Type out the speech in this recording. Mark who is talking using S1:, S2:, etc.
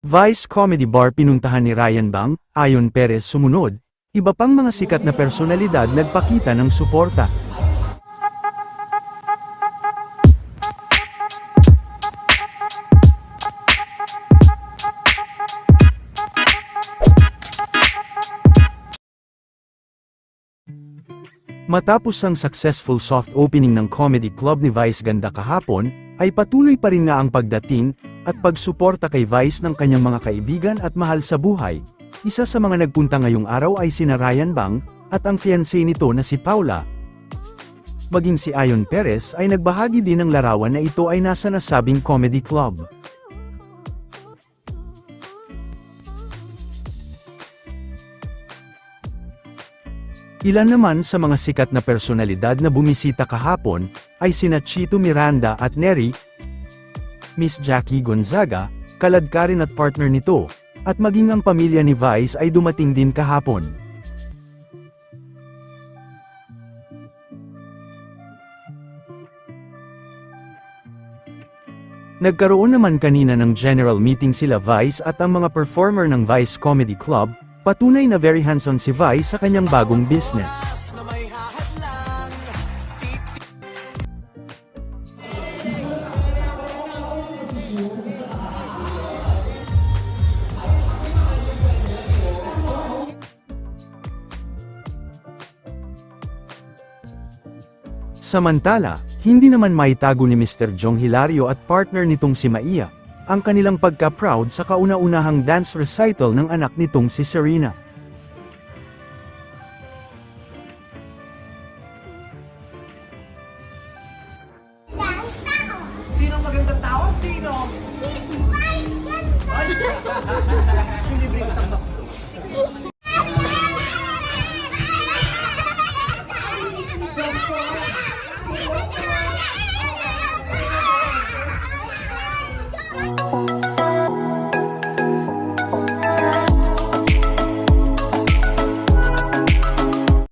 S1: Vice Comedy Bar pinuntahan ni Ryan Bang, Ayon Perez sumunod, iba pang mga sikat na personalidad nagpakita ng suporta. Matapos ang successful soft opening ng comedy club ni Vice ganda kahapon, ay patuloy pa rin nga ang pagdating, at pagsuporta kay Vice ng kanyang mga kaibigan at mahal sa buhay. Isa sa mga nagpunta ngayong araw ay sina Ryan Bang, at ang fiancé nito na si Paula. Maging si Ayon Perez ay nagbahagi din ng larawan na ito ay nasa nasabing comedy club. Ilan naman sa mga sikat na personalidad na bumisita kahapon, ay sina Chito Miranda at Neri, Miss Jackie Gonzaga, kaladkarin at partner nito, at maging ang pamilya ni Vice ay dumating din kahapon. Nagkaroon naman kanina ng general meeting sila Vice at ang mga performer ng Vice Comedy Club. Patunay na very hands-on si Vice sa kanyang bagong business. Samantala, hindi naman maitago ni Mr. Jong Hilario at partner nitong si Maia ang kanilang pagka-proud sa kauna-unahang dance recital ng anak nitong si Serena.
S2: Sino magandang tao? Sino? Ay, siya! Pilibre ko